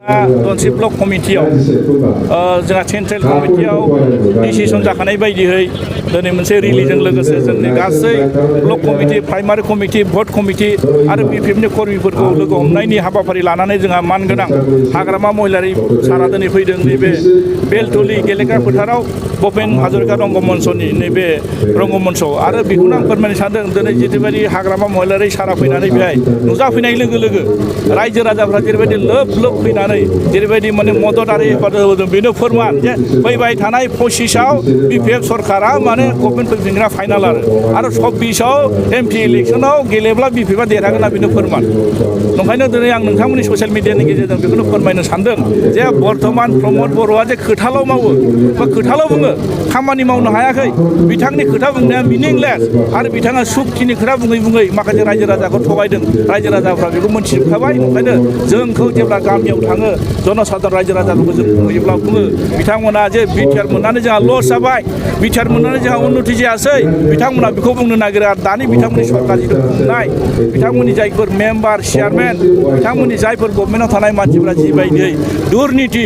दनसि block कमिटियाव जोंहा central कमिटियाव decision जाखानाय बायदियै दिनै मोनसे रिलिजों लोगोसे जोंनि गासै ब्लक कमिटि प्राइमारि कमिटि भट कमिटि आरो बिपिएफनि कर्मिफोरखौ लोगो हमनायनि हाबाफारि लानानै जोंहा मानगोनां हाग्रामा महिलारि सारा दिनै फैदों नैबे बेलतली गेलेग्रा फोथाराव भुपेन हाजरिका रंगमन्चनि नैबे रंगमन्चआव आरो बेखौनो आं फोरमायनो सानदों दिनै जेरैबायदि हाग्रामा महिलारि सारा फैनानै बेहाय नुजाफैनाय लोगो लोगो रायजो राजाफ्रा जेरैबायदि लोब लोब फैनानै जेरैबायदि माने मदद आरो हेफाजाब होदों बेनो फोरमान जे फैबाय थानाय 25आव बिपिएफ सरकारा माने गभर्नमेन्ट फैफिनग्रा फाइनाल आरो 26आव एमपि इलेक्सनाव गेलेब्ला बिपिएफआ देरहागोन बेनो फोरमान ओंखायनो दिनै आं नोंथांमोननि ससियेल मिडियानि गेजेरजों बेखौनो फोरमायनो सानदों जे बर्तमान प्रमद बर'आ जे खोथाल' मावो बा खोथाल' बुङो खामानि मावनो हायाखै बिथांनि खोथा बुंनाया मिनिंलेस आरो बिथाङा सुखिनि खोथा बुङै बुङै माखासे रायजो राजाखौ थगायदों रायजो राजाफ्रा बेखौ मोनथिजोबखाबाय ओंखायनो जोंखौ जेब्ला गामियाव थाङो जनसाधारन रायजो राजाफोरखौ जों नुयोब्ला बुङो बिथांमोना जे बिटिआर मोननानै जोंहा लस जाबाय बिटिआर मोननानै जोंहा उन्नति जायासै बिथांमोना बेखौ बुंनो नागिरो आरो दानि बिथांमोननि सरकार जिथु खुंनाय बिथांमोननि जायफोर मेम्बार चेयारमेन बिथांमोननि जायफोर गभर्नमेन्टआव थानाय मानसिफ्रा जिबायदियै दुर्निति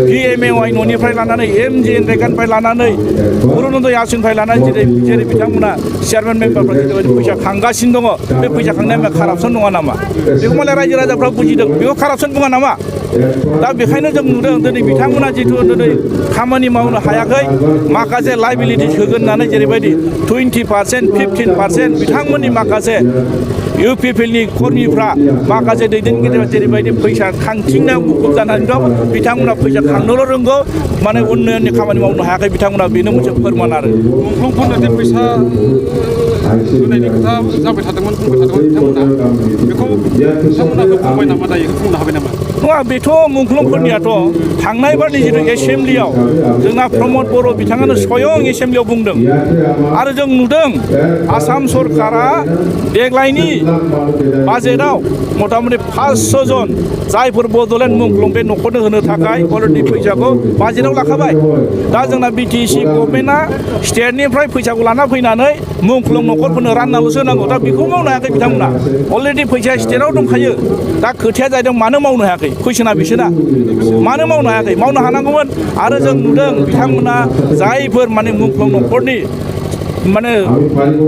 पिएमएवाइ न'निफ्राय लानानै एमजिएनरेगानिफ्राय लानानै अरुण'दय आसनिफ्राय लानानै जेरै बिथांमोना चेयारमेन मेम्बारफ्रा जेरैबायदि फैसा खांगासिनो दङ बे फैसा खांनाया कारापसन नङा नामा बेखौ मालाय रायजो राजाफ्रा बुजिदों बेखौ कारापसन बुङा नामा दा बेखायनो जों नुदों दिनै बिथांमोना जिथु दिनै खामानि मावनो हायाखै माखासे लाइबिलिटिस होगोन होननानै जेरैबायदि 20% 15% बिथांमोननि माखासे इउपिपिएलनि कर्मिफ्रा माखासे दैदेनगिरिफ्रा जेरैबायदि फैसा खांथिंनायाव मुखुब जानानै दं बिथांमोना फैसा खांनोल' रोंगौ माने उन्नयननि खामानि मावनो हायाखै बिथांमोना बेनो मोनसे फोरमान आरो मुंख्लंफोरनो जे फैसा होनायनि खोथा जाबाय थादोंमोन बुंबाय थादोंमोन बिथांमोना बेखौ बिथांमोना बुंबाय नामा दायो बुंनो हाबाय नामा नङा बेथ' मुंख्लंफोरनियाथ' थांनाय बारनि जिथु एसेम्ब्लियाव जोंना प्रमद बर' बिथाङानो स्वयं एसेम्ब्लियाव बुंदों आरो जों नुदों आसाम सरकारा देग्लायनि बाजेटआव मथा मथि 500 जन जायफोर बड'लेण्ड मुंख्लं बे न'खरनो होनो थाखाय अलरेडि फैसाखौ बाजेटआव लाखाबाय दा जोंना बिटिसि गभर्नमेन्टआ स्टेटनिफ्राय फैसाखौ लाना फैनानै मुंख्लं न'खरफोरनो राननाल'सो होनांगौ दा बेखौ मावनो हायाखै बिथांमोना अलरेडि फैसाया स्टेटआव दंखायो दा खोथाया जाहैदों मानो मावनो हायाखै कुइसना बिसोरना मानो मावनो हायाखै मावनो हानांगौमोन आरो जों नुदों बिथांमोना जायफोर माने मुंख्लं न'खरनि माने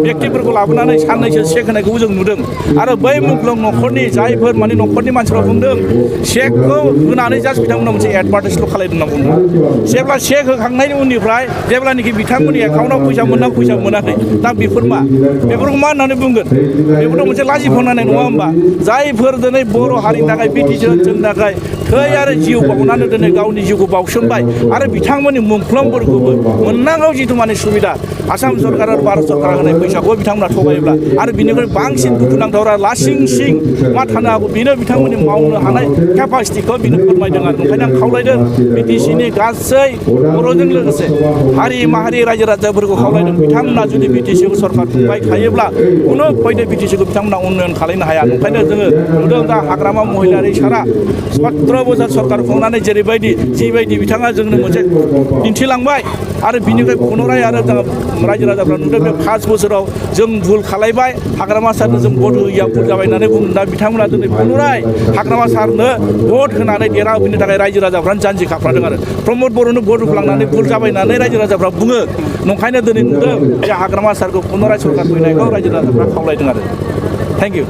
व्यक्तिफोरखौ लाबोनानै साननैसो चेक होनायखौबो जों नुदों आरो बै मुंख्लं न'खरनि जायफोर माने न'खरनि मानसिफ्रा बुंदों चेकखौ होनानै जास्ट बिथांमोना मोनसे एडभार्टाइसल' खालायदों होनना बुंदों जेब्ला चेक होखांनायनि उननिफ्राय जेब्लानाखि बिथांमोननि एकाउन्टआव फैसा मोनाखै दा बेफोरखौ मा होननानै बुंगोन बेफोरथ' मोनसे लाजिफोनांनाय नङा होमबा जायफोर दिनै बर' हारिनि थाखाय बिटिसि ओनसोलनि थाखाय थै आरो जिउ बावनानै दिनै गावनि जिउखौ बावसोमबाय आरो बिथांमोननि मुंख्लंफोरखौबो मोननांगौ जिथु माने सुबिदा आसाम सरकार आरो भारत सरकारा होनाय फैसाखौ बिथांमोना थगायोब्ला आरो बिनिख्रुइ बांसिन दुखुनांथाव लासिं सिं मा थानो हागौ बेनो बिथांमोननि मावनो हानाय केपासिटिखौ बिनो फोरमायदों आरो ओंखायनो आं खावलायदों बिटिसिनि गासै बर'जों लोगोसे हारि माहारि रायजो राजाफोरखौ खावलायदों बिथांमोना जुदि बिटिसिखौ सरकार खुंबाय थायोब्ला खुनु फैदो बिटिसिखौ बिथांमोना उन्नयन खालामनो हाया ओंखायनो जोङो नुदों दा हाग्रामा महिलारि सारा 17 बोसोर सरकार खुंनानै जेरैबायदि जिबायदि बिथाङा जोंनो मोनसे दिन्थिलांबाय आरो बिनिफ्राय पुनराय आरो जों रायजो राजाफ्रा नुदों बे 5 बोसोराव जों भुल खालायबाय हाग्रामा सारनो जों भट होयैया भुल जाबाय होननानै बुंदों दा बिथांमोना दिनै पुनराय हाग्रामा सारनो भट होनानै देरहाहोफैनो थाखाय रायजो राजाफ्रानो जानजि खाफ्रादों आरो प्रमद बर'नो भट होफ्लांनानै भुल जाबाय होननानै रायजो राजाफ्रा बुङो नंखायनो दिनै नुदों हाग्रामा सारखौ पुनराय सरकार फैनायखौ रायजो राजाफ्रा खावलायदों आरो थेंक इउ